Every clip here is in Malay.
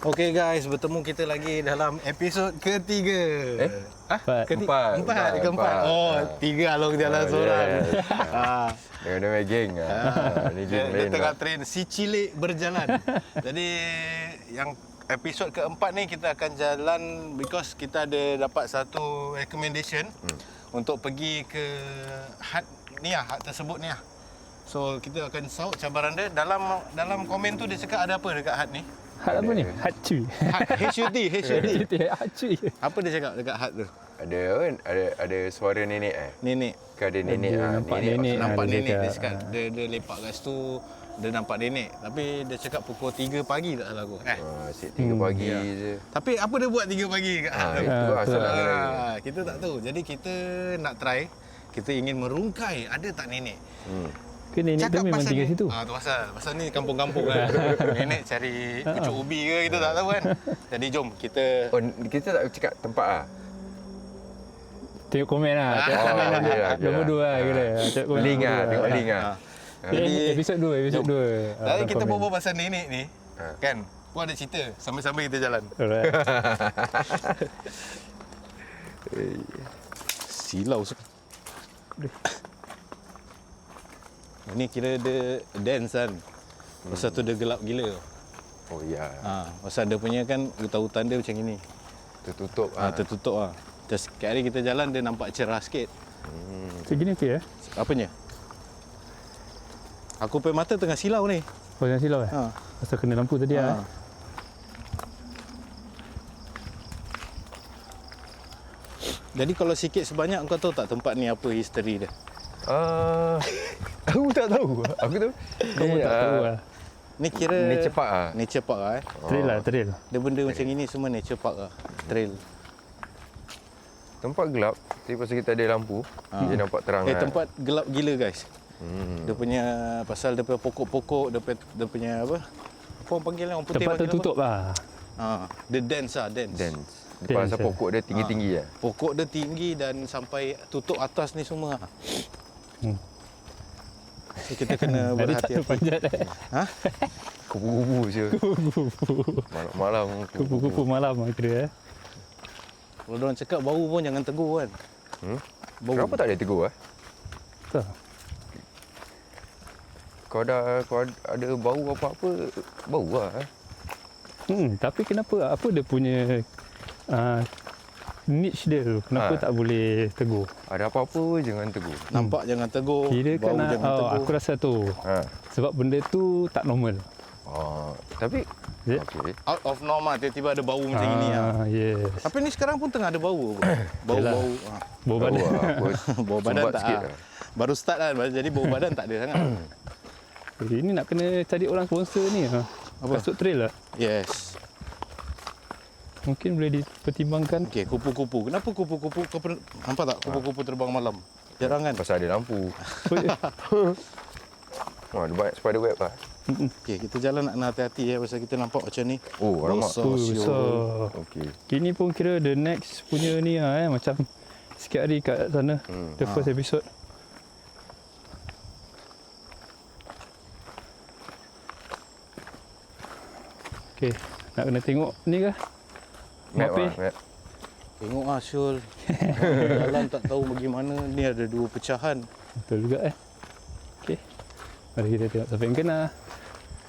Okey guys, bertemu kita lagi dalam episod ketiga. Keempat. Oh, tiga along jalan seorang. Dengan geng. Ni geng Dia lain. tengah train si cilik berjalan. Jadi yang episod keempat ni kita akan jalan because kita ada dapat satu recommendation untuk pergi ke hut ni hut tersebut ni. So kita akan saut cabaran dia. Dalam komen tu dia cakap ada apa dekat hut ni? Hut apa ni? Hut cuy. HUD. Hut cuy. Apa dia cakap dekat hut tu? Ada suara nenek Nenek. Kan ada nenek nampak nenek. Nampak dia nenek cakap. dia cakap. Dia lepak kat situ. Dia nampak nenek. Tapi dia cakap pukul 3 pagi tak salah aku. Asyik 3 pagi je. Tapi apa dia buat 3 pagi kat hut tu? Itu asal nak kena. Kita tak tahu. Jadi kita nak try. Kita ingin merungkai ada tak nenek. Ke nenek tu memang tinggal situ. Tu pasal ni kampung-kampung kan. Nenek cari pucuk ubi ke kita tak tahu kan. Jadi jom kita Kita tak cakap tempat Tengok komen lah. Tengok komen lah. okey lah. Nombor 2 lah kira. Tengok komen Link nombor dua. tengok link Jadi Episod 2. Jadi kita berbual pasal nenek ni kan. Pun ada cerita sambil-sambil kita jalan. Alright. Silau sekali. Ini kira dia dance kan. Pasal tu dia gelap gila. Oh ya. Pasal dia punya kan hutan-hutan dia macam ini. Tertutup Tertutup lah. Terus sekali hari kita jalan dia nampak cerah sikit. Macam gini okey eh? Apanya? Aku punya mata tengah silau ni. Oh jangan silau eh? Pasal kena lampu tadi lah eh? Jadi kalau sikit sebanyak kau tahu tak tempat ni apa history dia? Aku tak tahu. Aku tu Kau pun tak tahu lah. Ni kira nature park Nature park lah Trail lah, trail. Dia benda macam ini semua nature park lah. Trail. Tempat gelap, tapi pasal kita ada lampu, dia nampak terang. Tempat gelap gila guys. Dia punya pasal dia punya pokok-pokok, dia punya apa? Apa orang panggil orang putih Tempat panggil tertutup lah. Dia dense lah, dense. Dance. Pasal pokok dia tinggi-tinggi lah. Pokok dia tinggi dan sampai tutup atas ni semua. So kita kena Ada tak berhati-hati. terpanjat eh? Kupu-kupu je. Malam-malam. Kupu-kupu malam lah kira eh? Kalau orang cakap bau pun jangan tegur kan. Bau. Kenapa tak ada tegur Tak. Kau ada bau apa-apa, bau lah Tapi kenapa? Apa dia punya niche dia tu? Kenapa tak boleh tegur? Ada apa-apa jangan tegur. Nampak jangan tegur. Kira bau kan jangan tegur. aku rasa tu. Sebab benda tu tak normal. Tapi Is it? okey. Out of normal tiba-tiba ada bau macam ini lah. Yes. Tapi ni sekarang pun tengah ada bau. Bau-bau. Bau badan. Bau badan Sumbat tak sikit lah. Baru start kan. Jadi bau badan tak ada sangat. Jadi ni nak kena cari orang sponsor ni. Apa? Kasut trail lah. Yes. Mungkin boleh dipertimbangkan. Okey, kupu-kupu. Kenapa kupu-kupu? Kau pernah nampak tak kupu-kupu terbang malam? Jarang kan? Pasal ada lampu. Ada banyak spider web lah. Okey, kita jalan nak kena hati-hati pasal kita nampak macam ni. Oh, alamak. Siul. So, Okey. kini pun kira the next punya ni lah macam sikit hari kat sana. The first episode. Okay, nak kena tengok ni ke? Map Mapi? lah, map. Tengok lah Syul. Jalan tak tahu bagaimana. Ni ada dua pecahan. Betul juga eh. Okay. Mari kita tengok siapa yang kena.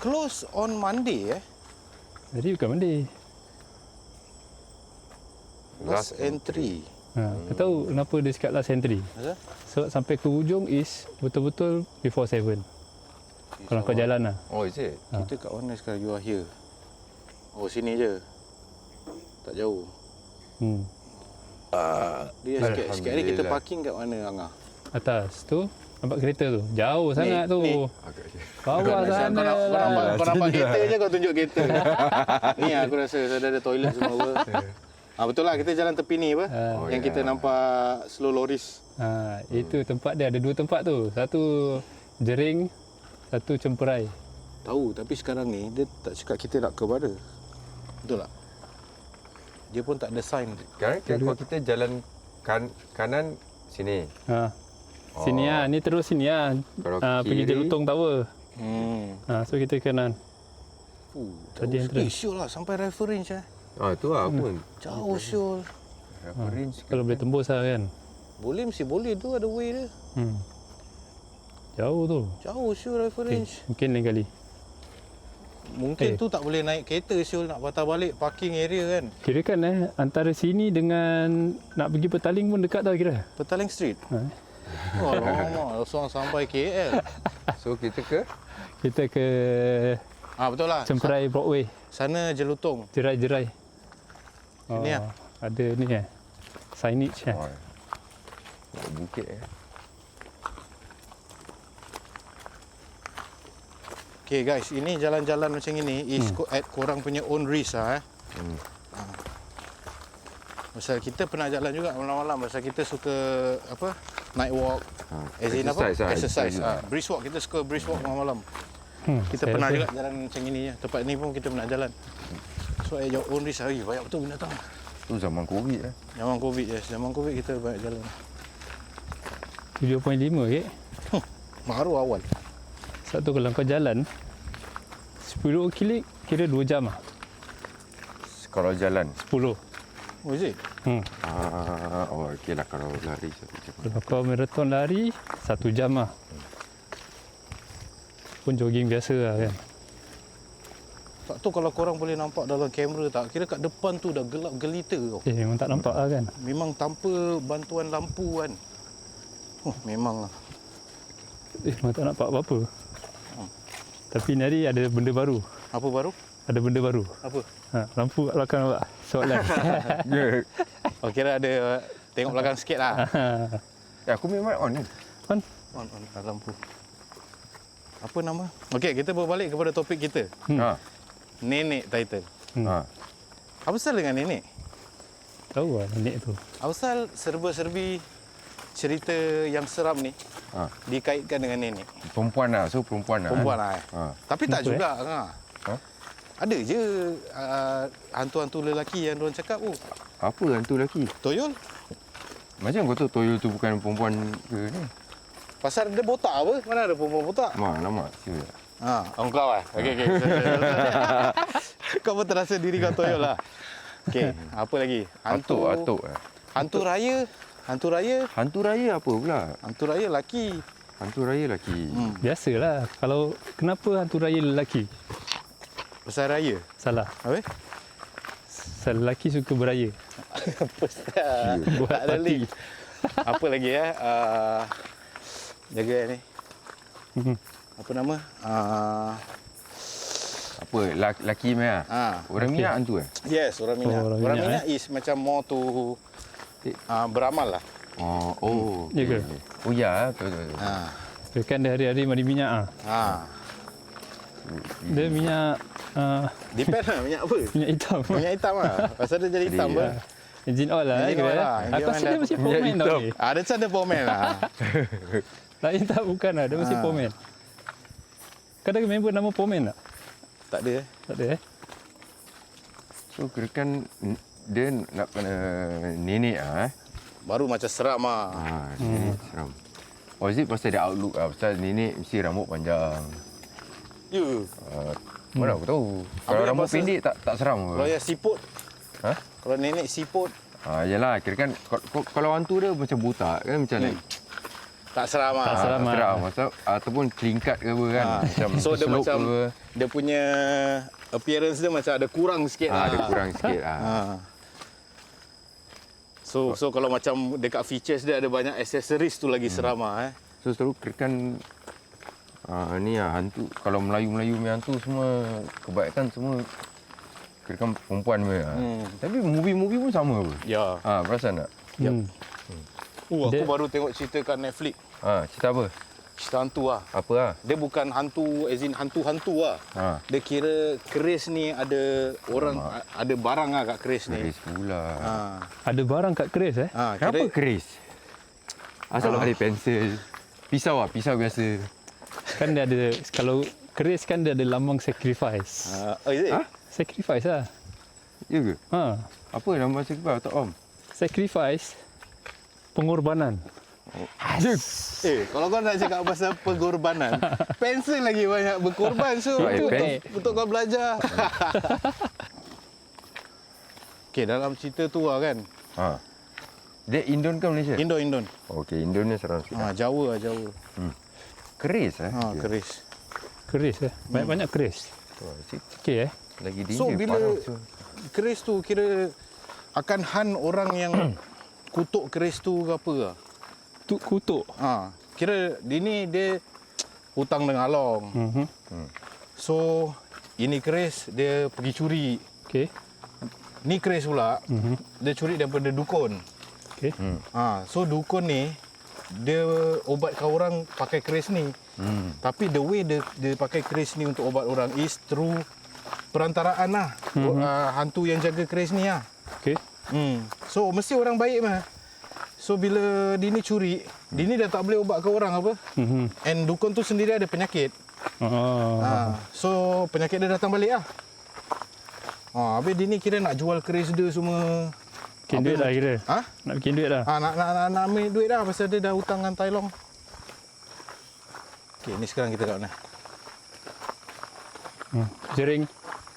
Close on Monday Jadi bukan mandi. Last entry. Kau tahu kenapa dia cakap last entry? Asal? Sebab sampai ke hujung is betul-betul before 7. Kalau kau jalan lah. Oh, is it? Kita kat mana sekarang? You are here. Oh, sini je. Tak jauh. Dia sikit hari kita parking kat mana Angah? Atas tu. Nampak kereta tu. Jauh sangat tu. ni. Bawah sana lah. Kau nampak kereta je kau tunjuk kereta. Ni aku rasa ada toilet semua apa. Betul lah kita jalan tepi ni apa? Yang kita nampak slow loris. Itu tempat dia. Ada dua tempat tu. Satu jering, satu cemperai. Tahu tapi sekarang ni dia tak cakap kita nak ke mana. Betul tak? Dia pun tak ada sign. Sekarang kalau kita jalan kanan sini. Sini lah. Ni terus sini lah. Kalau Pergi kiri? Jelutong Tower. Hmm. So kita kanan. Tadi yang terang. Syul lah sampai rifle range Tu lah pun. Jauh Syul. Range Kalau boleh tembus lah kan. Boleh, mesti boleh tu, ada way dia. Jauh tu. Jauh Syul rifle Okay. range. Mungkin lain kali. Mungkin tu tak boleh naik kereta Syul, nak patah balik parking area kan. Kira kan antara sini dengan nak pergi Petaling pun dekat tau kira. Petaling Street. Ha. Oh, lama. Langsung sampai KL. So kita ke Kita ke Betul lah. Cemperai Broadway. Sana Jelutong. Jerai-jerai. Sini lah. Ada ni signage bukit Okay guys, ini jalan-jalan macam ini is at korang punya own risk Pasal kita pernah jalan juga malam-malam. Pasal kita suka night walk. As in exercise. Brisk walk, kita suka brisk walk malam-malam. Kita pernah juga jalan macam ini. Tempat ni pun kita pernah jalan. So at your own risk, banyak betul binatang. tu zaman Covid Zaman Covid, yes. Zaman Covid kita banyak jalan. 7.5 Baru awal. Satu kalau kau jalan 10 klik kira 2 jam lah. kalau jalan. 10. Oh, is it? Okey lah kalau lari 1 jam. Kalau kau marathon lari 1 jam lah. Pun jogging biasa lah kan. Tak tahu kalau korang boleh nampak dalam kamera tak. Kira kat depan tu dah gelap gelita tau. Memang tak nampak lah kan. Memang tanpa bantuan lampu kan. Memang lah. Memang tak nampak apa-apa. Tapi ni hari ada benda baru. Apa baru? Ada benda baru. Apa? Lampu kat belakang nampak. Soalan. Oh, kira ada tengok belakang sikit lah. Aku memang on ni. On. On lampu. Apa nama? Okey, kita berbalik kepada topik kita. Nenek title. Apa pasal dengan nenek? Tahu lah nenek tu. Apa pasal serba-serbi cerita yang seram ni dikaitkan dengan nenek? Perempuan lah. So perempuan lah. Perempuan lah. Tapi tak Kenapa, juga. Ada je hantu-hantu lelaki yang diorang cakap. Apa hantu lelaki? Toyol? Macam kau tahu Toyol tu bukan perempuan ke ni? Pasal dia botak apa? Mana ada perempuan botak? Lama. Engkau lah. Okey. Kau pun terasa diri kau Toyol lah. Okey, apa lagi? Atuk. Hantu raya. Hantu raya Hantu raya apa pula? Hantu raya lelaki. Hantu raya lelaki. Biasalah. Kalau kenapa hantu raya lelaki? Pasal raya. Salah. Apa? Pasal lelaki suka beraya. Pasal tak ada link. Apa lagi jaga ni. Apa nama? Apa? Lelaki Maya? Orang minyak hantu Yes, orang minyak. orang Orang minyak, minyak is macam more to beramal lah. Ya ke? Oh ya, betul. Dia kan dia hari-hari mandi minyak Dia minyak Depend lah minyak apa? minyak hitam. Minyak hitam lah. Pasal dia jadi hitam apa? Engine oil lah. Engine oil lah. Aku Engine rasa oil dia dah- mesti minyak pomen tau hitam. ni. Dia macam ada pomen lah. Lain tak bukan lah. Dia mesti pomen. Kau ada member nama pomen tak? Tak ada Tak ada So kirakan dia nak kena nenek Baru macam seram lah. Nenek seram. Oh, is it pasal dia outlook pasal nenek mesti rambut panjang. Ya. Mana aku tahu. Kalau yang rambut pasal- pendek tak seram ke? Kalau yang siput. Ha? Kalau nenek siput. Yalah, kirakan kalau hantu dia macam botak kan macam like Tak seram lah. Tak seram. lah. seram. Ataupun kelingkat ke apa kan. Macam So dia slope macam ke. dia punya appearance dia macam ada kurang sikit lah. Ada kurang sikit So kalau macam dekat features dia ada banyak accessories tu lagi seram lah So selalu kirakan ni hantu. Kalau Melayu-Melayu punya hantu semua kebanyakan semua kirakan perempuan punya. Tapi movie-movie pun sama apa? Ya. Perasan tak? Aku Dia- baru tengok cerita kat Netflix. Cerita apa? Cerita hantu lah. Apa lah? Dia bukan hantu as in hantu-hantu lah. Dia kira keris ni ada orang, ada barang lah kat keris ni. Keris pula. Ada barang kat keris Kenapa keris? Asal ada pensel. Pisau pisau biasa. Kan dia ada, kalau keris kan dia ada lambang sacrifice. Oh, is it? Sacrifice lah. Ya ke? Ha. Apa nama sacrifice tak om? Sacrifice pengorbanan. Kalau kau nak cakap pasal pengorbanan, pensel lagi banyak berkorban. So, untuk kau belajar. Okey, dalam cerita tu lah kan. Dia Indon ke Malaysia? Indon. Okey, Indon ni seram sikit. Jawa. Keris Keris. Keris banyak keris. Okey Lagi danger. So, bila keris tu kira akan han orang yang kutuk keris tu ke apa ke? Kutuk. Kira dia hutang dengan Along. So, ini keris dia pergi curi. Okey. Ni keris pula, dia curi daripada dukun. Okey. So dukun ni dia obatkan orang pakai keris ni. Tapi the way dia pakai keris ni untuk obat orang is through perantaraan lah. Hantu yang jaga keris ni lah. Okey. So mesti orang baik mah. So bila dia ni curi, dia ni dah tak boleh ubatkan orang apa. And dukun tu sendiri ada penyakit. So penyakit dia datang balik lah. Habis dia ni kira nak jual keris dia semua. Bikin duit lah kira. Nak bikin duit lah. Nak ambil duit dah pasal dia dah hutang dengan Tai Long. Okey, ni sekarang kita kat mana? Jering.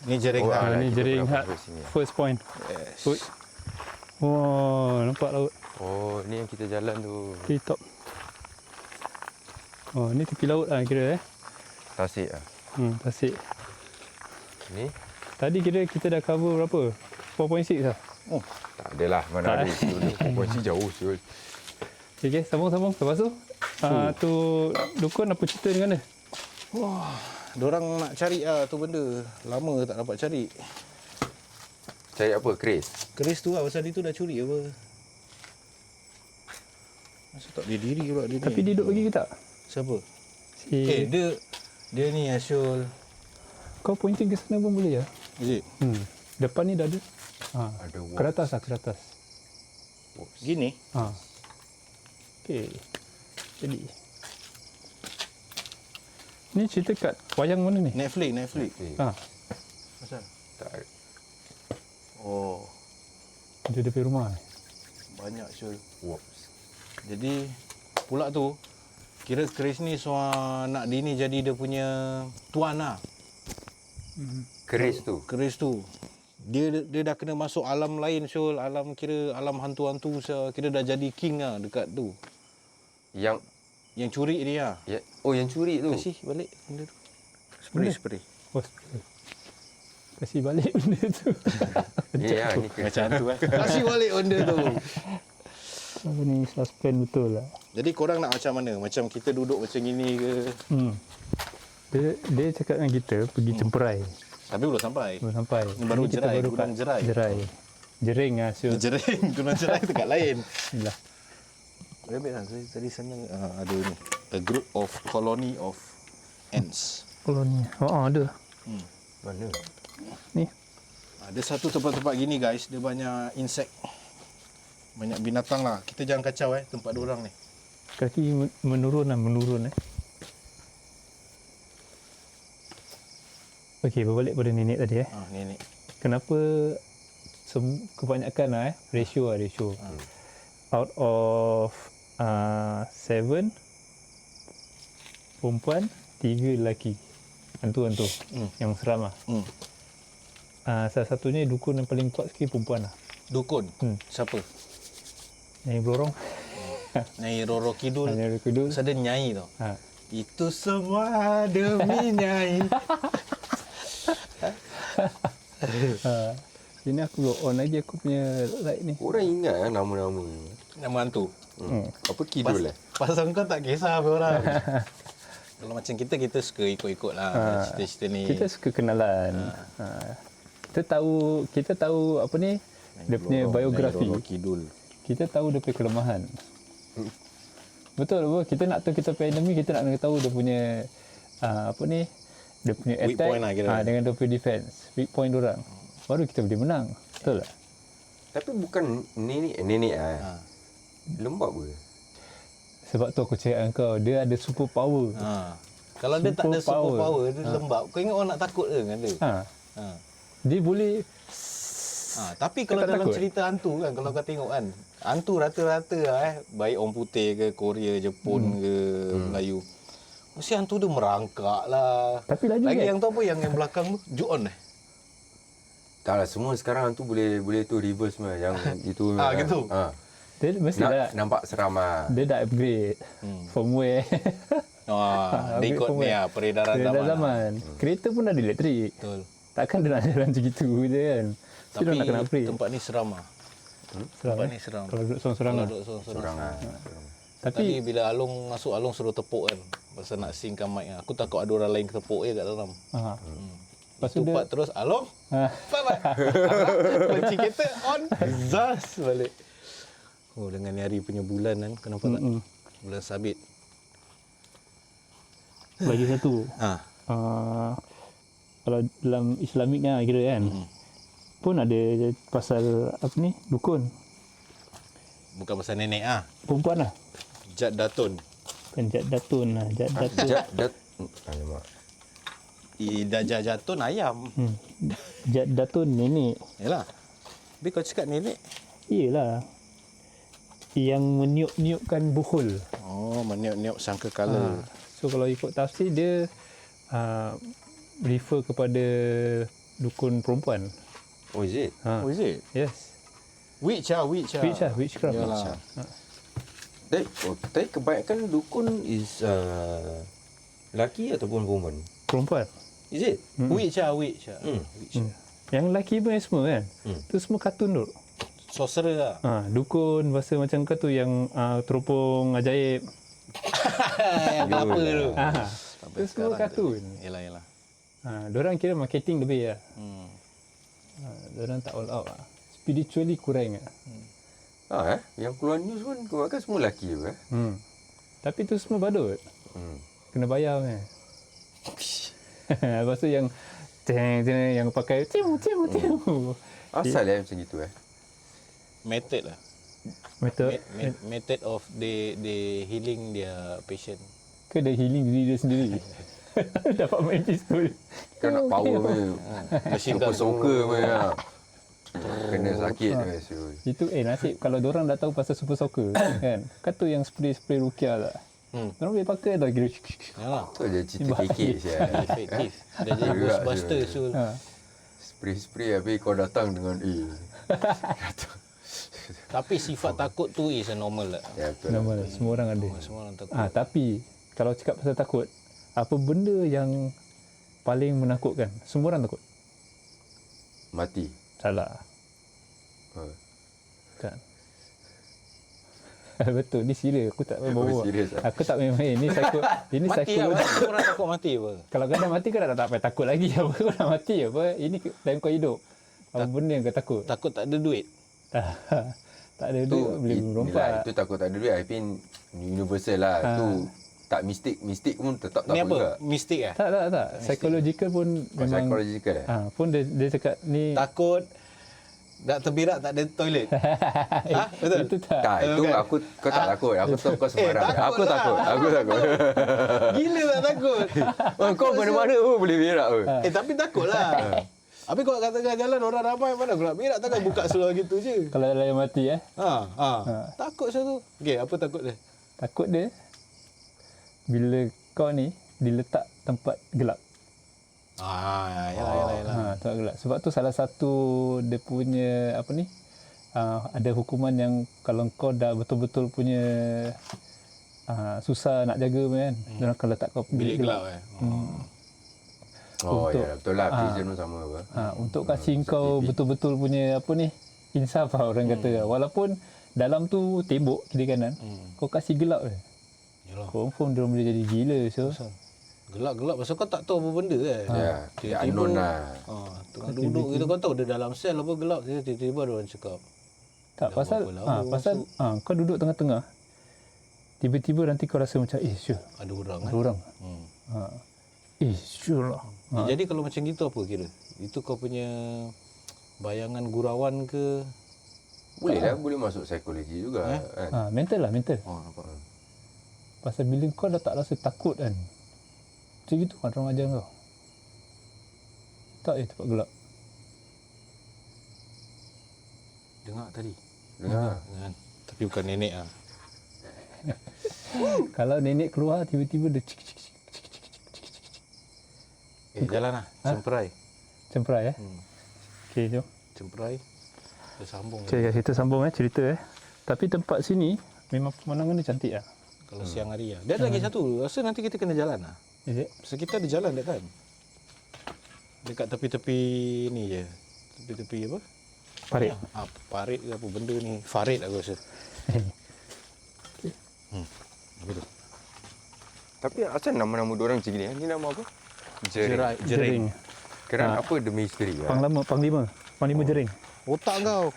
Ni jering dah. Ni jering hard. First point. Yes. Wah, nampak laut. Ni yang kita jalan tu. Di top. Ni tepi laut lah kira Tasik lah. Tasik. Ni? Tadi kira kita dah cover berapa? 4.6 lah. Tak adalah. Mana ada itu. 4.6 jauh siul. Okay, sambung. Lepas tu, tu dukun apa cerita dengan dia? Diorang nak cari tu benda. Lama tak dapat cari. Cari apa? Keris? Keris tu lah pasal dia tu dah curi apa. Masa tak dia diri pula dia ni. Tapi dia duduk lagi ke tak? Siapa? Si... Dia ni Asyul. Kau pointing ke sana pun boleh ya? Is it? Depan ni dah ada. Ada Ke atas lah, ke atas. Gini? Okey. Jadi. Ni cerita kat wayang mana ni? Netflix. Pasal? Tak ada. Dia depan rumah. Banyak Syul. Jadi pula tu kira keris ni nak dia ni jadi dia punya tuan lah. Keris tu? Keris tu. Dia dah kena masuk alam lain Syul. Alam hantu-hantu. Kira dah jadi king lah dekat tu. Yang curi ni lah. Yang curi tu? Kasih balik benda tu. Spray. Kasih balik benda tu. Ya, ni Macam tu kan. Kasih balik benda tu. Ni suspend betul lah. Jadi korang nak macam mana? Macam kita duduk macam gini ke? Dia cakap dengan kita pergi Cemperai. Tapi belum sampai. Ni baru Ini kita Jerai, baru Gunung kat Jerai. Jering lah. Jering, Gunung Jerai tempat lain. Inilah. Rabbit lah. Tadi sana ada ni. A group of colony of ants. Koloni. Ada. Mana? Ni. Ada satu tempat-tempat gini guys. Dia banyak insek. Banyak binatang lah. Kita jangan kacau tempat diorang ni. Kaki menurun. Okey, berbalik pada nenek tadi Nenek. Kenapa kebanyakan ratio. Out of 7 perempuan, 3 lelaki. Hantu yang seram lah. Salah satunya dukun yang paling kuat sikit perempuan lah. Dukun? Siapa? Nyai Blorong. Nyai Roro Kidul. Nyai Roro Kidul. Terus ada Nyai tau. Itu semua demi Nyai. Sini aku on lagi aku punya light ni. Orang ingat nama-nama. Nama hantu. Apa Kidul Pasal kau tak kisah apa orang. Kalau macam kita suka ikut-ikut lah cerita-cerita ni. Kita suka kenalan. Kita tahu apa ni, dia punya biografi. Kita tahu dia punya kelemahan. Betul apa? Kita nak tahu kita punya enemy, kita nak tahu dia punya apa ni, dia punya weak attack point lah kira. dengan dia punya defense. Weak point diorang. Baru kita boleh menang. Betul tak? Tapi bukan nenek lembab ke? Sebab tu aku cakap dengan kau, dia ada super power. Kalau dia tak ada super power, dia lembab. Kau ingat orang nak takut ke dengan dia? Dia boleh Tapi kalau tak dalam takut? cerita hantu kan, kalau kau tengok kan, hantu rata-rata baik orang putih ke, Korea, Jepun ke, Melayu. Mesti hantu dia merangkak lah. Tapi laju Lagi kan? yang tu apa, yang belakang tu, Ju-on Tak lah, semua sekarang tu boleh tu reverse mah yang itu. gitu. Dia mesti dah Nampak seram ah. dia dah upgrade firmware. Dia ikut ni lah, peredaran Dia dah zaman. zaman. Kereta pun ada elektrik. Betul. Takkan dia nak jalan macam gitu je kan. Mesti dia Tapi nak kena upgrade. tempat ni seram lah. Seram, Tempat ni seram. Kalau duduk sorang-sorang Kalau lah. duduk sorang-sorang. Seram ah. Tapi Tadi bila Along masuk, Along suruh tepuk kan. Pasal nak synckan mic lah. Aku takut ada orang lain tepuk je kat dalam. lepas tu dia Tupat terus, Along, ha, bye-bye. Kunci kereta on. Zas balik. Oh, dengan ni hari punya bulan kan. Kenapa tak? Bulan sabit. bagi satu. Kalau dalam Islamiknya kira kan. Pun ada pasal apa ni? Dukun. Bukan pasal nenek ah. Perempuan lah. Jad Datun. Kan Jad Datun lah. Jad Datun. Alamak. Dajjal Jatun ayam. Jad Datun nenek. Yalah. Tapi kau cakap nenek. Iyalah. Yang meniup-niupkan buhul. Oh, meniup-niup sangka kala. So kalau ikut tafsir dia refer kepada dukun perempuan. Oh, is it? Oh, is it? Yes. Witch lah. Witchcraft. Yalah. Tapi kebanyakan dukun is lelaki ataupun perempuan? Perempuan. Is it? Witch lah. Witch. Yang lelaki pun semua kan. Tu semua kartun tu. Sorcerer lah. Dukun bahasa macam kau tu yang teropong ajaib. Yang kelapa tu. Itu semua kartun. Yalah. Diorang kira marketing lebih lah. Diorang tak all out lah. Spiritually kurang lah. Yang keluar news pun kebanyakan semua lelaki apa? Tapi tu semua badut. Kena bayar kan. Lepas tu yang yang pakai timu. Asal macam gitu Method lah. Method of they healing their patient. Ke dia healing diri dia sendiri. Dapat main pistol. Kan nak power punya. Machine Super gun. soccer punya. Kena sakit tu. Itu nasib kalau diorang dah tahu pasal super soccer kan. Kata yang spray rukiah tak. Diorang boleh pakai tau kira. Yalah. Tu je cerita kekek sial. Efektif. Dia jadi Ghostbuster Sul. Spray habis kau datang dengan Tapi sifat takut tu is a normal lah. Ya betul. Normal, semua orang ada. Semua orang takut. Tapi kalau cakap pasal takut, apa benda yang paling menakutkan? Semua orang takut. Mati. Salah. Kan. Betul, ni serius. Aku tak main bawa. serius ah? Aku tak main-main. Ini ini Mati lah. psikologi. Semua orang takut mati apa? Kalau kau dah mati kau dah tak payah takut lagi apa. Kau dah mati apa. Ini time kau hidup. Apa benda yang kau takut? Takut tak ada duit. Tak ada duit boleh merompak. Itu takut tak ada duit. I think universal lah. Tu tak mistik pun tetap tak Ni apa juga. apa? Mistik eh? Tak. Psychological pun memang Psychological pun dia cakap ni Takut nak terbirak tak ada toilet. Betul? itu tak. Tak, itu aku kau tak takut. Aku tahu kau sembarang. Aku takut. Gila tak takut. Kau mana-mana pun boleh berak pun. Tapi takut lah. Habis kau kat tengah jalan orang ramai mana aku nak berak takkan buka seluar gitu je. Kalau ada yang mati Takut satu. Okey, apa takut dia? takut dia bila kau ni diletak tempat gelap. Yalah. Tempat gelap. Sebab tu salah satu dia punya apa ni? Ada hukuman yang kalau kau dah betul-betul punya susah nak jaga kan. Dia akan letak kau Bilik gelap Oh Untuk- ya, betul lah. Prison pun sama apa. untuk kasih kau betul-betul punya apa ni? Insaf lah orang kata. Walaupun dalam tu tembok kiri kanan, kau kasih gelap je. Yalah. Confirm dia boleh jadi gila. So Gelap-gelap pasal kau tak tahu apa benda kan. Ya, dia unknown lah. Tengah duduk gitu kau tahu dia dalam sel apa gelap tiba-tiba ada orang cakap. tak Dah pasal berapa lama pasal kau duduk tengah-tengah. Tiba-tiba nanti kau rasa macam sure Ada orang ada orang. Sure lah. Jadi kalau macam gitu apa kira? Itu kau punya bayangan gurauan ke? Boleh lah, boleh masuk psikologi juga kan. Mental lah, mental. Nampak. Pasal bila kau dah tak rasa takut kan. Macam gitu kan orang ajar kau. Tak tempat gelap. Dengar tadi. Dengar. Tapi bukan nenek ah. Kalau nenek keluar tiba-tiba dia cik cik cik cik cik cik cik cik. Jalan lah. Cemperai. Cemperai Okey, jom. Cemperai. Kita sambung. Okey, kita sambung cerita Tapi tempat sini memang pemandangan dia cantik Kalau siang hari lah. Dia ada lagi satu. Rasa nanti kita kena jalan lah. Is it? So kita ada jalan dia kan. Dekat tepi-tepi ni je. Tepi-tepi apa? Parit. Parit ke apa benda ni. Farid aku rasa. Apa tu? Tapi asal nama-nama diorang macam gini? Ni nama apa? Jering. Kerana apa the misteri? Panglima Jering. Otak kau.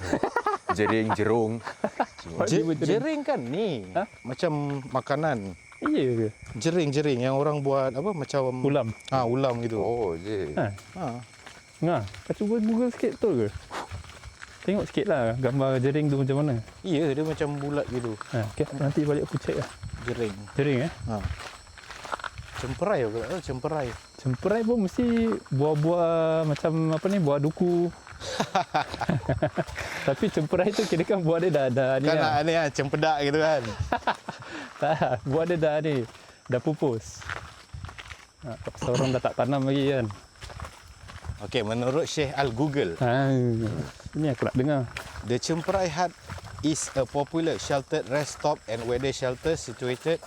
Jering, jerung. Jering kan ni. Macam makanan. Iya ke? Jering yang orang buat apa macam Ulam. ulam gitu. Oh, je. Ngah, kau cuba Google sikit betul ke? Tengok sikit lah gambar jering tu macam mana. Ya, dia macam bulat gitu. Okay, nanti balik aku check lah. Jering. Jering Cemperai aku tak tahu cemperai. Cemperai pun mesti buah-buah macam apa ni, buah duku. Tapi cemperai tu kira kan buah dia dah ni Kan lah. ni cempedak gitu kan. Tak, buah dia dah ni, dah pupus. Pasal orang dah tak tanam lagi kan. Okey, menurut Syekh Al-Google, Ini aku nak dengar. the Cemperai Hut is a popular sheltered rest stop and weather shelter situated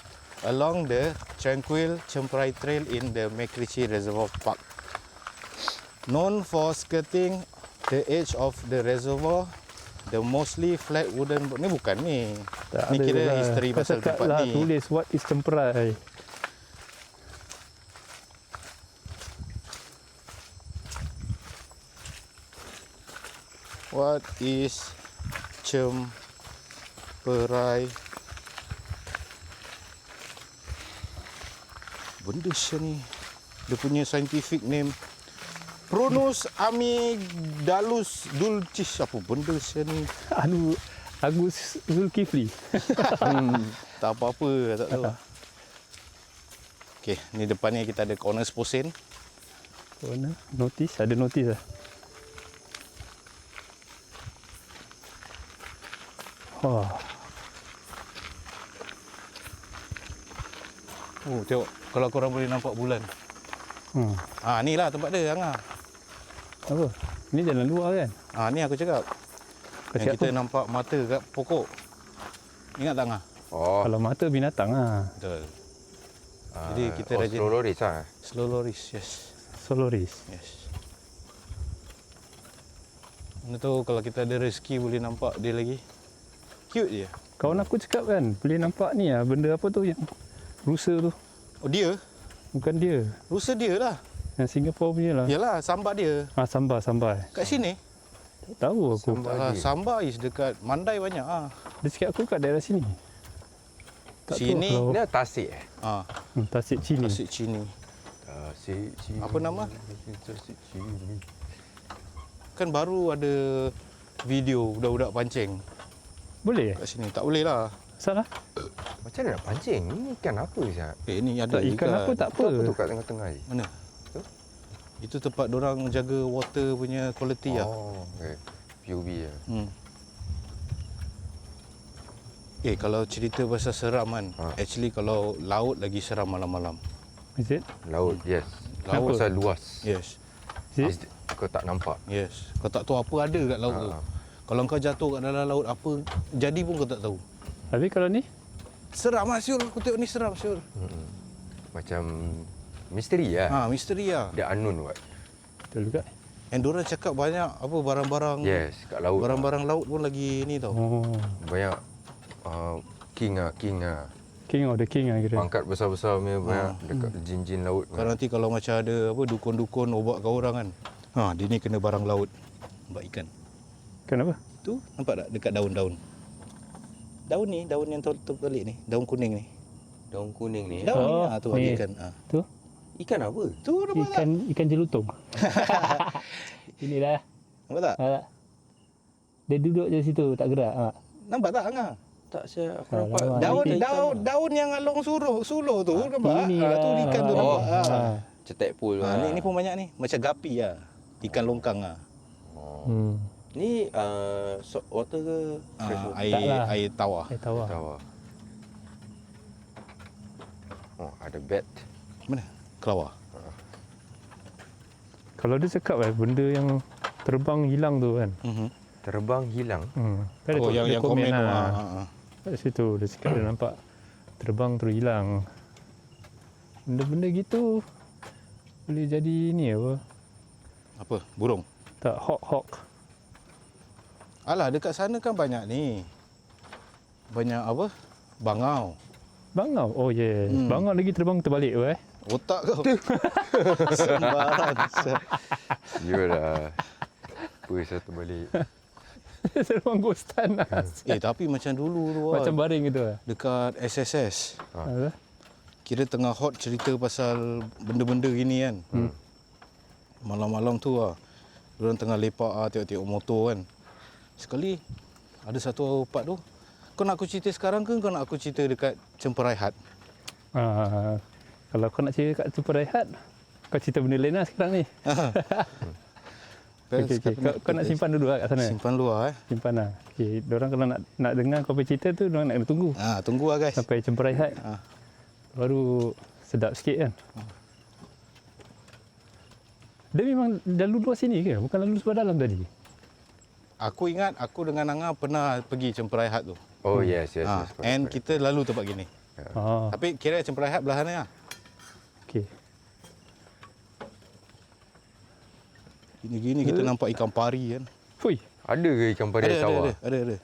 along the tranquil Cemperai Trail in the MacRitchie Reservoir Park. Known for skirting the edge of the reservoir, the mostly flat wooden ni bukan ni. Tak Ni ada kira lah. history Kau pasal cakap tempat lah, ni. tulis what is cemperai. What is Cemperai? Benda ni. Dia punya scientific name Prunus amygdalus dulcis. Apa benda ni? Agus Zulkifli. Tak apa-apa, tak tahu. Okey, ni depan ni kita ada corner sposen. Mana? Notis, ada notis lah. Wah, Oh, tengok. Kalau korang boleh nampak bulan. Ni lah tempat dia, Angah. apa? Ni jalan luar kan? Ni aku cakap. Kau Yang cakap kita apa? nampak mata kat pokok. Ingat tak, Angah? Oh, Kalau mata binatang lah. Betul. Jadi kita rajin. Slow loris lah. Slow loris, yes. Soloris. Yes. Mana tahu kalau kita ada rezeki boleh nampak dia lagi. Cute je. Kawan aku cakap kan, boleh nampak ni lah, benda apa tu yang rusa tu. Oh, dia? Bukan dia. Rusa dia lah. Yang Singapore punya lah. Yalah, sambar dia. Sambar. Kat sini? Tak tahu aku. Sambar is dekat Mandai banyak. Dia cakap aku kat daerah sini. Tak Sini? tahu Ni Tasik Tasik Cini. Tasik Cini. Tasik Cini. Apa nama? Tasik Cini. Kan baru ada video budak-budak pancing Boleh kat sini. Tak boleh lah. Salah? Macam mana nak pancing? Ni ikan apa Syah? Ni ada Tak, ikan apa tak apa. Apa tu kat tengah-tengah ni? Mana? Itu tempat dorang jaga water punya quality lah. Oh, okay. PUB lah. Kalau cerita pasal seram kan, actually kalau laut lagi seram malam-malam. Is it? Laut, yes. Laut. Laut pasal luas. Yes. Is it? Kau tak nampak. Yes. Kau tak tahu apa ada kat laut tu. Kalau kau jatuh kat dalam laut, apa jadi pun kau tak tahu. Habis kalau ni? Seram lah Syul. Aku tengok ni seram Syul. Macam misteri lah. Misteri lah. Dia unknown buat. Betul juga. Yang diorang cakap banyak apa barang-barang. Yes, kat laut. Barang-barang laut pun lagi ni tau. Oh. Banyak king lah. King of the king lah kira. Pangkat besar-besar punya banyak dekat jin-jin laut. Kan nanti kalau macam ada apa dukun-dukun obat kat orang kan. Dia ni kena barang laut. Nampak ikan. Kenapa? Tu nampak tak dekat daun-daun. Daun ni, daun yang terbalik ni, daun kuning ni. Daun kuning ni. Daun Oh, ni, tu ni. ada ikan. Tu? Ikan apa? Tu nampak tak? Ikan jelutung. Inilah. Nampak tak? Dia duduk je situ, tak gerak. Nampak tak Angah? Tak saya aku Alah, nampak. Daun yang along sulur tu nampak? Ini Tu ikan tu Oh. nampak. Cetek pool. Ni pun banyak ni, macam gapi lah. Ikan longkang lah. Ni salt water ke fresh water? Tak lah. Air tawar. Tahu lah. Tahu. Oh, ada bat. Mana? Kelawar. Kalau dia cakap benda yang terbang hilang tu kan. Terbang hilang. Kan Oh, dia yang komen tu. lah. Kat situ dia cakap dia nampak terbang terus hilang. Benda-benda gitu boleh jadi ni apa? Apa? Burung. Tak, hawk. Alah, dekat sana kan banyak ni. Banyak apa? Bangau. Bangau. Oh yes. Bangau lagi terbang terbalik tu Otak kau. Sembarang. Yalah. Apa satu balik. Terbang ghostan lah. Tapi macam dulu tu Macam baring gitu lah. dekat SSS. Apa? Kira tengah hot cerita pasal benda-benda gini kan. Malam-malam tu diorang tengah lepak tengok-tengok motor kan. Sekali ada satu part tu. Kau nak aku cerita sekarang ke kau nak aku cerita dekat Cemperai Hat? Kalau kau nak cerita kat Super Rehat, kau cerita benda lain lah sekarang ni. Okay. Kau nak simpan dulu lah kat sana. Simpan luar Simpan lah. Okay. Diorang kalau nak dengar kau punya cerita tu, diorang nak kena tunggu. Tunggu lah guys. Sampai Super Rehat. Baru sedap sikit kan. Dia memang lalu luar sini ke? Bukan lalu sebelah dalam tadi? Aku ingat aku dengan Angah pernah pergi Cemperai Hat tu. Oh yes. And kita lalu tempat gini. Tapi kira Cemperai Hat belah sana lah. Okay. Gini-gini kita nampak ikan pari kan. Fui. Ada ke ikan pari tawar? Ada.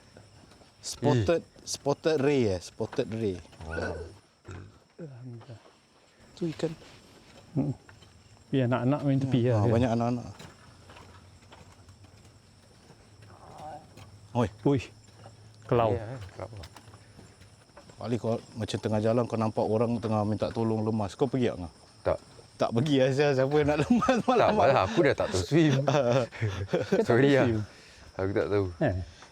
Spotted ray spotted ray. Tu ikan. Biar anak-anak main tepi lah. Banyak anak-anak. Oi, Ui. Kelau. Kelawar. balik kau macam tengah jalan kau nampak orang tengah minta tolong lemas. Kau pergi tak? Tak. Tak pergi Azhar, siapa yang nak lemas Tak, malam. malah aku dah tak tahu swim. Sorry lah. Aku tak tahu.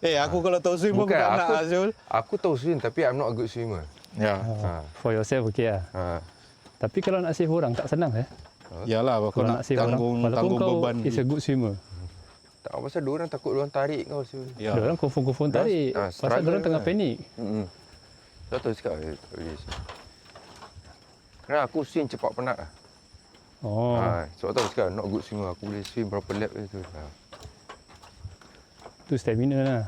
Aku kalau tahu swim pun Bukan, bukan nak Azul. Aku tahu swim tapi I'm not a good swimmer. Ya. For yourself okay lah. Tapi kalau nak save orang tak senang Yalah, kau Kalau nak save orang, walaupun tanggung kau beban. is a good swimmer. Tak pasal diorang takut diorang tarik kau swim. Ya. Dia orang confirm tarik. Pasal struggle dia orang tengah lah. panik. Tak tahu cakap. Kerana aku swim cepat penat lah. Oh. Sebab tu aku cakap not good swimmer. Aku boleh swim berapa lap je tu. Tu stamina lah.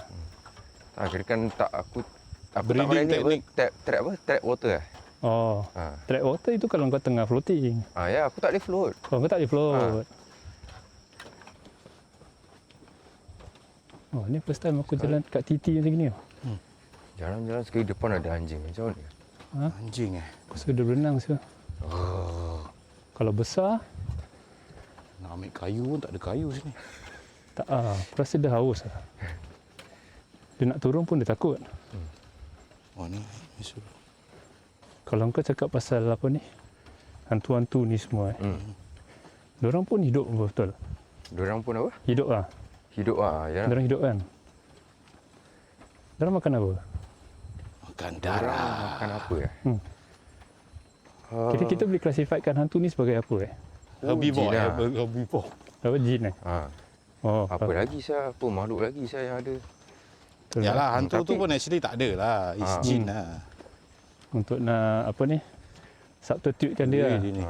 Kira kan tak aku tak Breathing main ni apa? technique. Trap apa? Trap water eh? Oh. Track water itu kalau kau tengah floating. Ya, aku tak boleh float. Kau tak boleh float. Oh, ni first time aku jalan kat TT macam ni. Jalan-jalan sekali depan ada anjing. Macam mana? Anjing So dia berenang so. Kalau besar, Nak ambil kayu pun tak ada kayu sini. tak aku rasa dia haus lah. Dia nak turun pun dia takut. Ni Misul. Kalau kau cakap pasal apa ni, hantu-hantu ni semua Diorang pun hidup betul. Diorang pun apa? Hidup lah. Hidup ya. Diorang hidup kan. Diorang makan apa? Makan darah. Makan apa ya? Kira kita boleh klasifikkan hantu ni sebagai apa Herbivore. jin lah. Herbivore. Apa jin Oh, Apa lagi saya? Apa makhluk lagi saya yang ada? betul lah. Yalah, hantu tu Tapi- pun actually tak ada lah. It's jin lah. Untuk nak apa ni, substitutekan dia lah. Dia ni.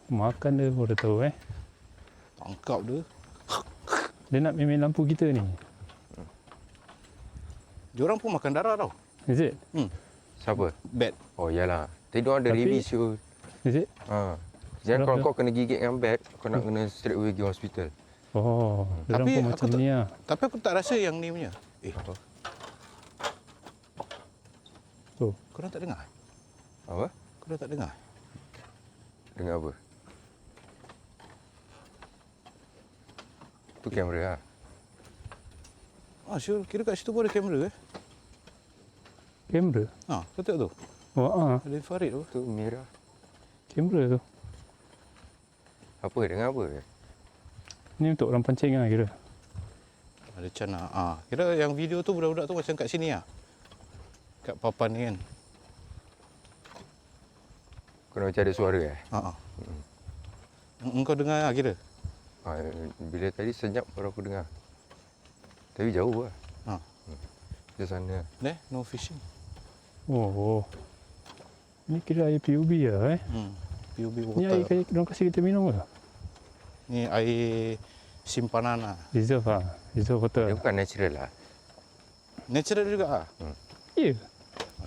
Makan dia baru tahu Tangkap dia. Dia nak main lampu kita ni. Diorang pun makan darah tau. Is it? Siapa? Bat. Oh iyalah. Tadi diorang ada Tapi- rabies tu. Is it? Jangan kalau Berapa? kau kena gigit dengan bat, kau nak kena straight away pergi hospital. Oh, diorang Tapi pun aku macam tak- ni lah. Tapi aku tak rasa yang ni punya. Apa? Tu. Korang tak dengar? Apa? Korang tak dengar? Dengar apa? Tu kamera lah. Syul, kira kat situ pun ada kamera Kamera? Kau tengok tu? Oh, Ada infrared tu. Tu merah. kamera tu. Apa? Dengar apa? Ni untuk orang pancing lah kira. Ada cana. Kira yang video tu budak-budak tu macam kat sini lah. Kat papan ni kan. Kau nak macam ada suara Engkau dengar lah kira. Bila tadi senyap baru aku dengar. Tapi jauh lah. Ha. Di sana. No fishing. Oh. Ni kira air PUB lah PUB Ni air water. diorang kasih kita minum ke? Ni air simpanan lah. Reserve lah. Reserve water. Dia bukan natural lah. Natural juga ah. Ya.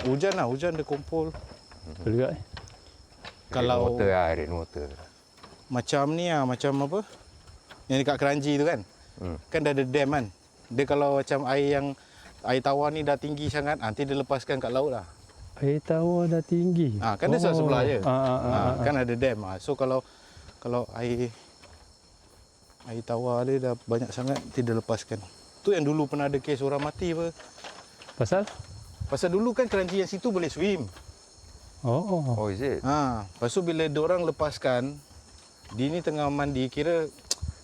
Hujan lah, hujan dia kumpul. Betul juga Kalau Rain water lah, rain water. macam ni lah, macam apa? Yang dekat Keranji tu kan. Kan dah ada dam kan. Dia kalau macam air tawar ni dah tinggi sangat, nanti dia lepaskan kat laut lah. Air tawar dah tinggi. Kan dia sebelah je. Ah. Kan ada dam. So kalau air tawar dia dah banyak sangat, nanti dia lepaskan. Tu yang dulu pernah ada kes orang mati apa. Pasal? Pasal dulu kan Keranji yang situ boleh swim. Oh. Oh, is it? Lepas tu bila diorang lepaskan, dia ni tengah mandi, kira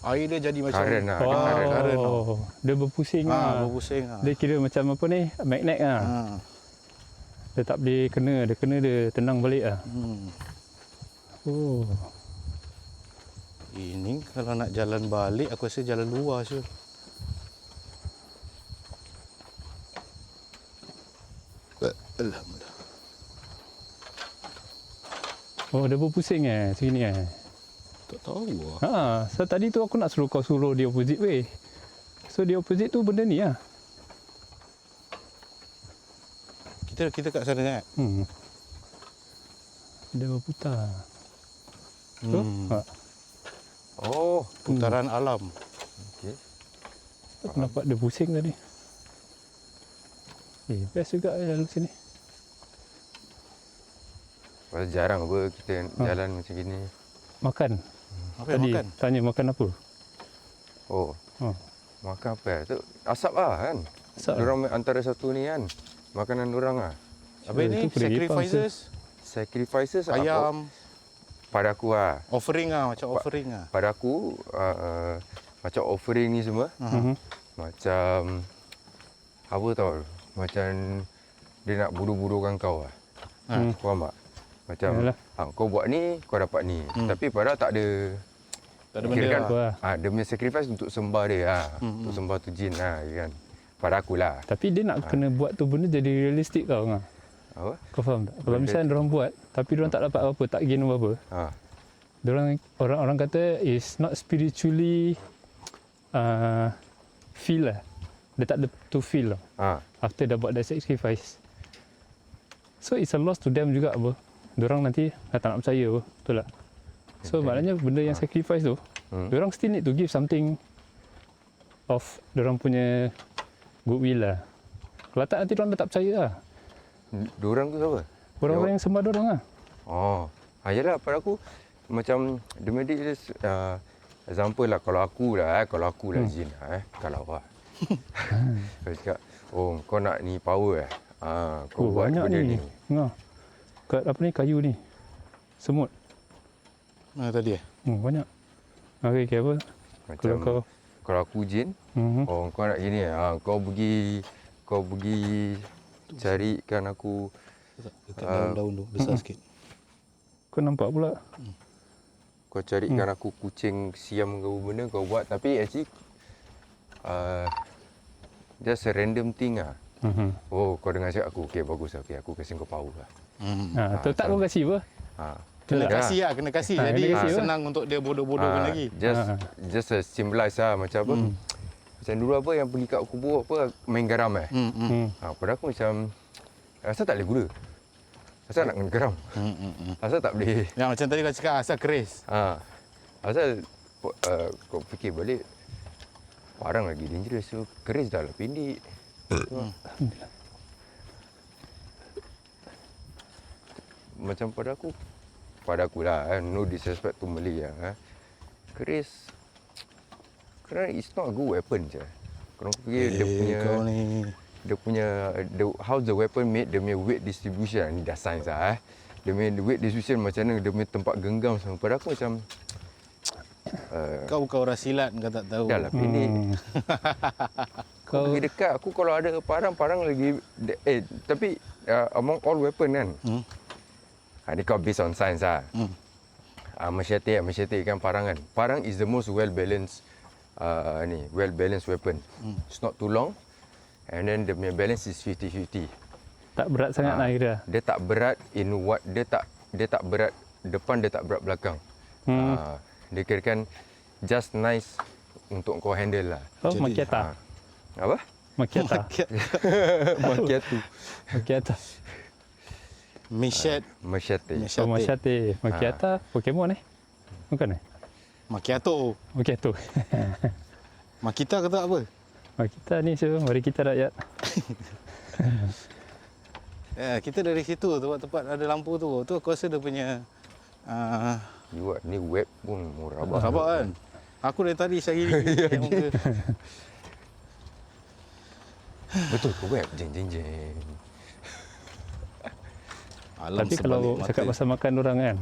air dia jadi macam Current lah. Oh. Ada current. Dia berpusing lah. berpusing lah. Dia kira macam apa ni? Magnet lah. Dia tak boleh kena. Dia kena dia tenang balik lah. Oh. Ini kalau nak jalan balik, aku rasa jalan luar je. Alhamdulillah. Oh, dia berpusing sini Tak tahu lah. So tadi tu aku nak suruh kau suruh dia opposite way. So dia opposite tu benda ni lah. Kita kat sana kan? Dia berputar. Tu? Oh, Putaran alam. okey. Aku nampak dia pusing tadi. Best juga lalu sini. Pasal jarang apa kita jalan macam gini. Makan. Apa yang Tadi makan? tanya makan apa? Oh, Oh. makan apa? Tu asap lah kan. Asap. Diorang antara satu ni kan. Makanan diorang lah. Apa ni? Itu kuda ipang Sacrifices? Sacrifices apa? Ayam? Pada aku lah. Offering lah, macam offering lah. Pada aku macam offering ni semua. Macam apa tau? Macam dia nak bodoh-bodohkan kau lah. Faham tak? Macam kau buat ni, kau dapat ni. Tapi padahal tak ada. Tak ada benda kirakan, lah. dia punya sacrifice untuk sembah dia lah. Untuk sembah tu jin lah kan. Pada aku lah. Tapi dia nak kena buat tu benda jadi realistik tau ngah. Apa? Kau faham tak? Kalau misalnya diorang buat tapi diorang tak dapat apa-apa, tak gain apa-apa. Diorang orang kata is not spiritually feel lah. Dia tak ada to feel lah. After dah buat that sacrifice. So it's a loss to them juga apa. Diorang nanti dah tak nak percaya apa. Betul tak? So maknanya benda yang sacrifice tu, diorang still need to give something of diorang punya goodwill lah. Kalau tak nanti diorang dah tak percaya lah. Diorang tu siapa? Orang-orang yang sembah diorang lah. Oh, yalah pada aku macam the medic is example lah kalau aku lah Zin lah kalau lah. Kau cakap, oh kau nak ni power kau buat banyak benda ni. Ngah. Kat apa ni kayu ni. Semut. Mana tadi Banyak. Okey apa? Macam kalau aku Jin, oh kau nak gini kau pergi carikan aku Dekat daun-daun tu, besar sikit. Kau nampak pula. kau carikan aku kucing siam ke apa benda kau buat tapi actually just a random thing lah. Oh kau dengar cakap aku, okey bagus okey aku kasi kau power lah. Tak kau kasih apa? Kena kasih lah, kena kasih. Jadi kena kasih senang untuk dia bodoh-bodohkan lagi. Just a symbolize lah macam apa. Macam dulu apa yang pergi kat kubur apa main garam pada aku macam rasa tak boleh guna. Asal nak kena garam. Asal tak boleh. Yang macam tadi kau cakap asal keris. Asal kau fikir balik parang lagi dangerous. So keris dah lah pendek. Alhamdulillah. Macam pada aku lah no disrespect to Malay lah keris kerana it's not a good weapon je. Kalau kau fikir dia punya how the weapon made, dia punya weight distribution ni dah science lah dia punya weight distribution macam mana, dia punya tempat genggam semua. Pada aku macam Kau bukan orang silat, kau tak tahu. dah lah pendek. Kau pergi dekat aku kalau ada parang lagi tapi among all weapon kan ni kau based on science lah. Machete kan parang kan. Parang is the most well balanced ni well balanced weapon. It's not too long and then the balance is 50-50. Tak berat sangat lah kira. Dia tak berat in what dia tak berat depan, dia tak berat belakang. Dia kirakan just nice untuk kau handle lah. Oh, Macchiata. Apa? Macchiata. Macchiato. Macchiata. Machete. Machete. Oh, Machete. Macchiata Pokemon Bukan Macchiato. Macchiato. Makita kata apa? Kita ni mari kita rakyat. Ya, kita dari situ tempat ada lampu tu. Tu aku rasa dia punya Ni web pun murah abang. rabak kan. Aku dari tadi sehari ni muka. Betul ke web? Jeng. Alam Tapi sebalik kalau mata. cakap pasal makan orang kan,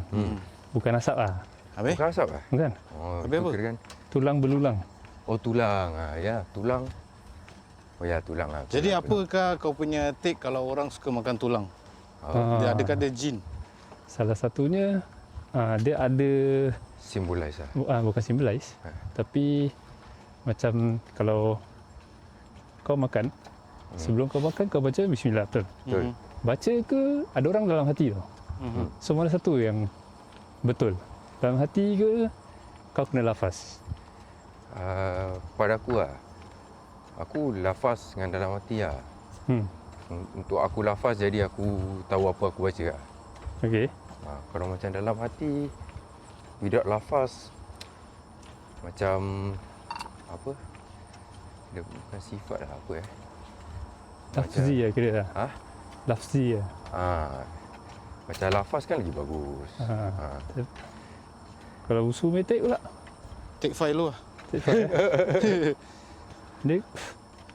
bukan asap lah. Habis? Bukan asap lah? Bukan. Oh, Habis tu apa? kirakan. Tulang belulang. Oh, tulang. Ya, tulang. Oh ya, tulang lah. Jadi apakah kau punya take kalau orang suka makan tulang? Dia adakah ada jin? Salah satunya dia ada Symbolize lah. bukan symbolize, tapi macam kalau kau makan, sebelum kau makan kau baca bismillah, betul? Betul. Baca ke ada orang dalam hati tau. So mana satu yang betul? Dalam hati ke kau kena lafaz? Pada aku lah, aku lafaz dengan dalam hati lah. Untuk aku lafaz, jadi aku tahu apa aku baca lah. Okey. Kalau macam dalam hati, without lafaz, macam apa? Dia bukan sifat lah, apa Lafzi lah kira lah. Ha? Lafzi lah. Macam lafaz kan lagi bagus. Kalau usul metek pula. Take file lu lah. Dia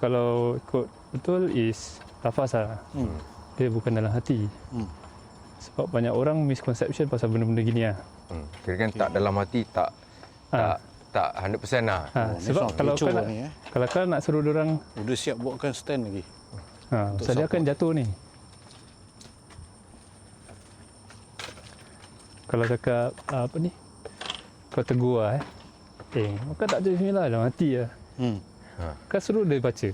kalau ikut betul is lafaz lah. Dia bukan dalam hati. Sebab banyak orang misconception pasal benda-benda gini lah. Kira-kira tak dalam hati, tak 100% lah. Sebab Ni kalau kecoh kau nak, ni, kalau kau nak suruh orang, Udah siap buatkan stand lagi. pasal dia akan jatuh ni. Kalau cakap apa ni, kau tegur lah kau tak baca bismillah dalam hati lah. Kau suruh dia baca.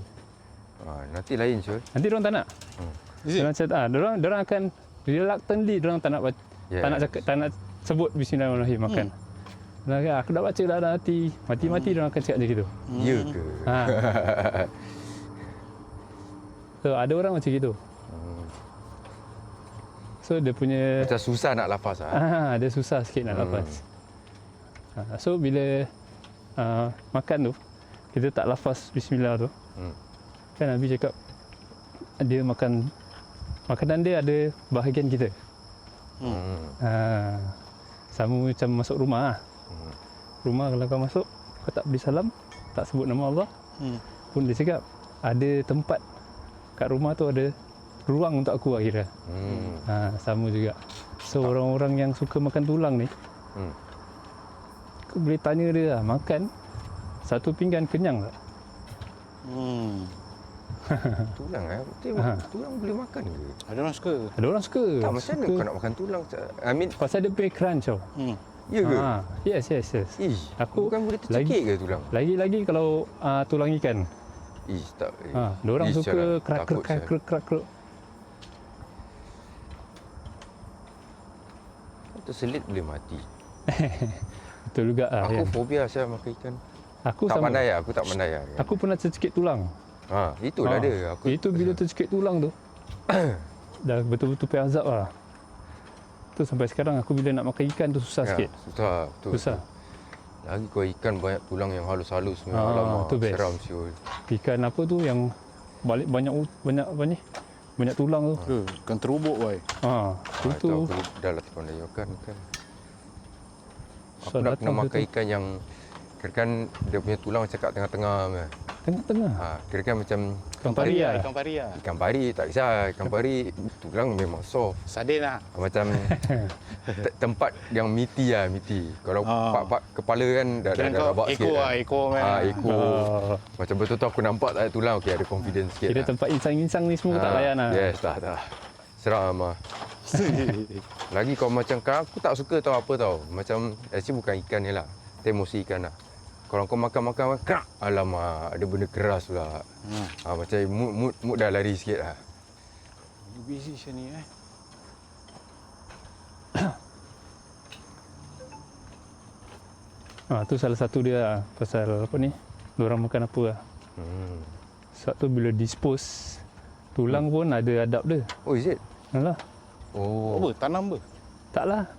Nanti lain Syul. Nanti diorang tak nak. Is it? Diorang akan reluctantly diorang tak nak baca, tak nak cakap, tak nak sebut bismillahirrahmanirrahim makan. Aku dah baca dah dalam hati. Mati-mati diorang akan cakap macam gitu. Ya ke? So ada orang macam gitu. So dia punya Macam susah nak lafaz lah. dia susah sikit nak lafaz. So bila makan tu, kita tak lafaz bismillah tu. Kan Nabi cakap dia makanan dia ada bahagian kita. Sama macam masuk rumah lah. Rumah kalau kau masuk, kau tak beri salam, tak sebut nama Allah, pun dia cakap ada tempat kat rumah tu, ada ruang untuk aku lah kira. Sama juga. So orang-orang yang suka makan tulang ni, kau boleh tanya dia lah, makan satu pinggan kenyang tak? Tulang tulang boleh makan ke? Ada orang suka. Ada orang suka. Tak, macam mana kau nak makan tulang? I mean, Pasal dia punya crunch tau. ya ke? Yes. Ish, Aku bukan boleh tercekik ke tulang? Lagi kalau tulang ikan. Ish, tak. Diorang Ish, suka takut saya. krak. Terselit boleh mati. Betul juga lah. Aku Kan? fobia saya makan ikan. Aku Tak sama. pandai lah, aku tak pandai lah. Aku pernah tercekik tulang. Itulah dia. Itu bila tercekik tulang tu, dah betul-betul pay azab lah. Tu sampai sekarang aku bila nak makan ikan tu susah sikit. Susah, betul. Susah. Lagi kau ikan banyak tulang yang halus-halus memang alamak, tu best. seram siul. Ikan apa tu yang balik banyak apa ni? Banyak tulang tu. Kan terubuk boy. Itu Aku dah lah pandai makan ikan. Aku So, nak datang pernah makan situ. ikan yang kira-kan dia punya tulang macam kat tengah-tengah. tengah-tengah. Kira-kan macam Ikan pari lah. Ikan pari lah. ikan pari, tak kisah. Ikan pari tulang memang soft. Sardin lah. Macam tempat yang miti lah, miti. Kalau part-part kepala kan dah rabak sikit. Ekor lah, ekor man. Ekor. Macam betul-betul aku nampak tak ada tulang, okey ada confidence sikit. Kira lah. tempat insang-insang ni semua tak layan lah. Yes, tak. Seram lah. Lagi kau macam aku tak suka tahu apa tau. Macam actually bukan ikan ni lah. Emosi ikan lah. Kalau kau makan, krak. Alamak, ada benda keras pula. Macam mood dah lari sikit lah. Busy macam ni Tu salah satu dia pasal apa ni, diorang makan apa lah. Sebab tu bila dispose, tulang pun ada adab dia. Oh, is it? Alah, Oh, Apa? Tanam apa? taklah.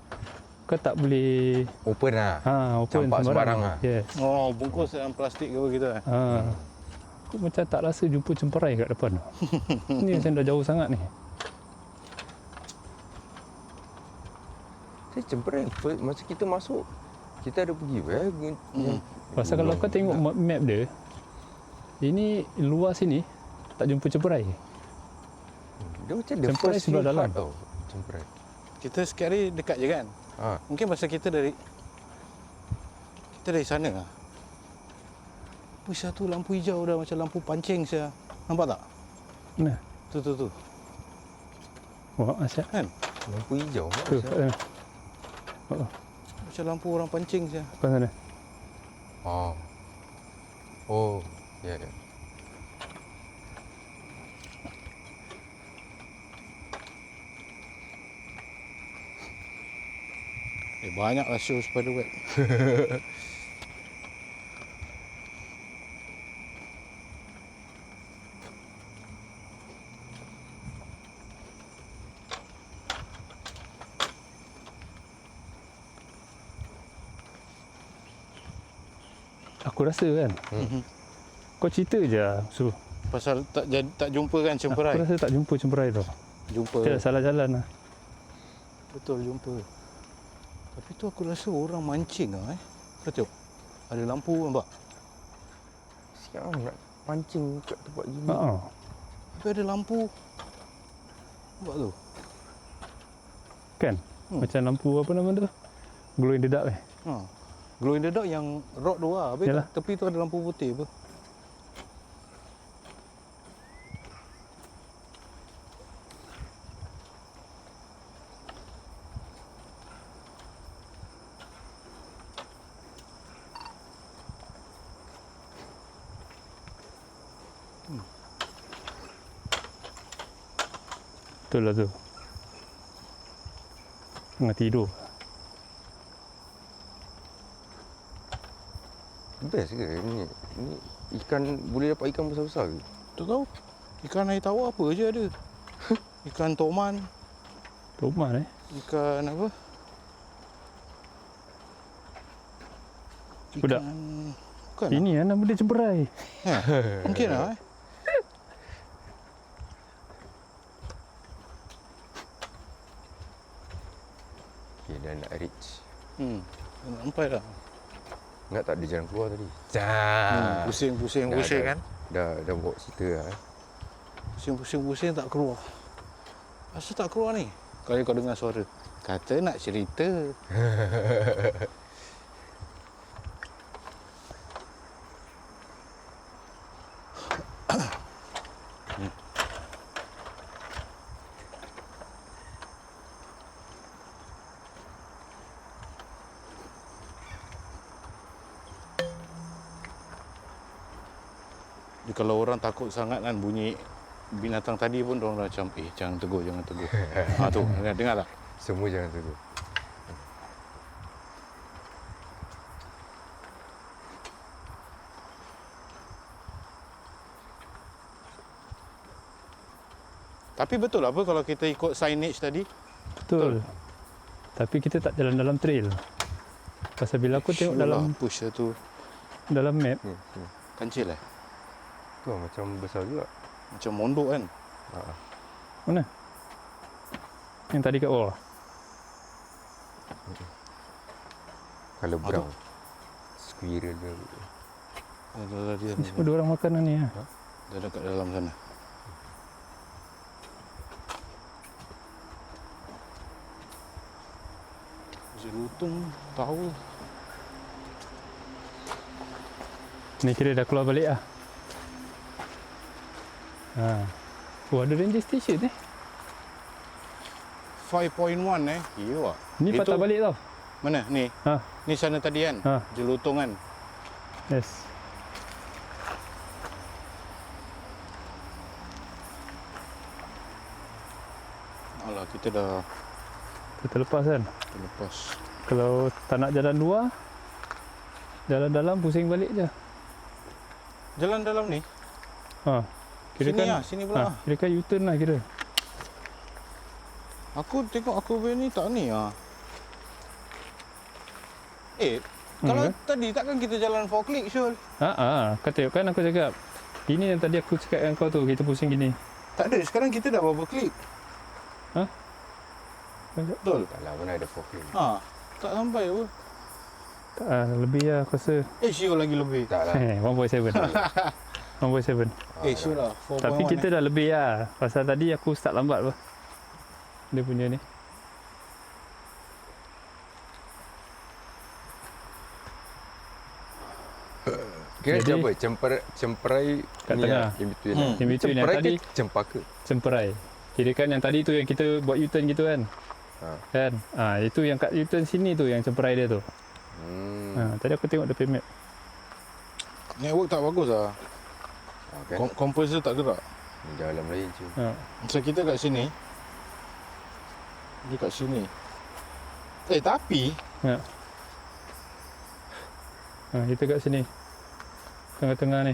Kau tak boleh open lah. open Campak sembarang lah. Yes. Oh, bungkus dalam plastik ke apa gitu Aku macam tak rasa jumpa cemperai kat depan. Ni macam dah jauh sangat ni. Saya cemperai. Masa kita masuk, kita ada pergi Pasal kalau kau tengok map dia, ini luar sini tak jumpa cemperai. Dia macam the Cemperai first sebelah few dalam. part tau. Cemperai. Kita sekali dekat je kan? Mungkin pasal kita dari sana lah. Wih, satu lampu hijau dah macam lampu pancing saya. Nampak tak? Mana? Tu. Wah, asyik. Kan? Lampu hijau. Tu, kat sana. Macam lampu orang pancing saya. Kat sana. Oh, ya. Banyaklah show spiderweb. Aku rasa kan. Kau cerita je so. Pasal tak jumpa kan Aku cemperai. rasa tak jumpa cemperai tau. Jumpa. Dia salah jalan lah. Betul jumpa. Tapi tu aku rasa orang mancing lah Kau tengok. Ada lampu nampak? Siapa nak pancing kat tempat gini? Tapi ada lampu. Nampak tu? Kan? Macam lampu apa nama tu? Glow in the dark Glow in the dark yang rod tu lah. Habis Yalah. tepi tu ada lampu putih apa? Betul lah tu. Tengah tidur. Best ke ni? Ni ikan, boleh dapat ikan besar-besar ke? Tu tahu? Ikan air tawar apa je ada. Ikan toman, Toman ikan apa? Budak. Bukan Ini lah nama dia cemperai. Mungkin lah Okay, dah nak reach. Nampak dah. Ingat tak ada jalan keluar tadi? Pusing kan? Dah bawa cerita lah. Pusing tak keluar. Asal tak keluar ni? Kalau kau dengar suara, kata nak cerita. Kalau orang takut sangat kan bunyi binatang tadi pun orang macam jangan tegur. Tu dengar tak? Semua jangan tegur. Tapi betul apa kalau kita ikut signage tadi? Betul. Tapi kita tak jalan dalam trail. Pasal bila aku tengok dalam push tu dalam map, kancil Tu lah, macam besar juga. macam mondok kan. mana? Yang tadi kat bawah. Colour brown. Squirrel ke. Dia Ni semua orang makanan ni lah. Dia dekat dalam sana. Si lutung tahu. Ni kira dah keluar balik lah. Oh, ada ranger station 5.1 Iya. Ni patah balik tau. Mana ni? Ha. Ni sana tadi kan? Ha. Jelutong kan? Yes. Alah, kita dah Kita lepas kan. terlepas. Kalau tak nak jalan luar, jalan dalam pusing balik je. Jalan dalam ni? Ha. Kira Sini kan, lah, sini pula. kira kan U-turn lah kira. Aku tengok aku punya ni tak ni ah. Kalau kan? tadi takkan kita jalan 4 klik, Syul? Kau tengok kan aku cakap. Ini yang tadi aku cakap dengan kau tu, kita pusing gini. Tak ada, sekarang kita dah berapa klik? Betul? Tak lah, mana ada forklift. Ha, tak sampai apa. Lebih lah aku rasa. Syul lagi lebih. Tak lah. 1.7. 1.7. Syul lah, 4.1. Tapi kita dah lebih lah. Pasal tadi aku start lambat apa. Dia punya ni. Kira Jadi- apa? Cemperai Kat ni tengah. lah, in between. In between yang Cemperai tadi, ke cempaka? Cemperai. Kira kan yang tadi tu yang kita buat U-turn gitu kan. Kan? Itu yang kat U-turn sini tu yang cemperai dia tu. Tadi aku tengok dia map. Network tak bagus lah. Kan? Komposer tak gerak. Jalan lain je. So kita kat sini. Dia kat sini. Tapi Kita kat sini. Tengah-tengah ni.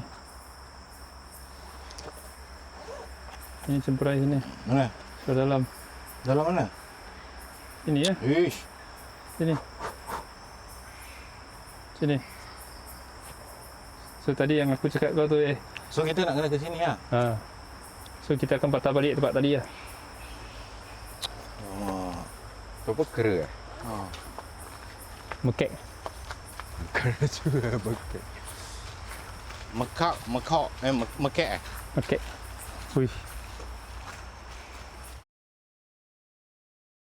Ini cemperai sini. mana? Ke dalam. Dalam mana? Ini ya. Ish. Sini. Sini. So tadi yang aku cakap kau tu So kita nak kena ke sini lah. So kita akan patah balik tempat tadi lah. Apa kera lah? Mekek. Kera juga bakal. Mekak. Mekek. Ui.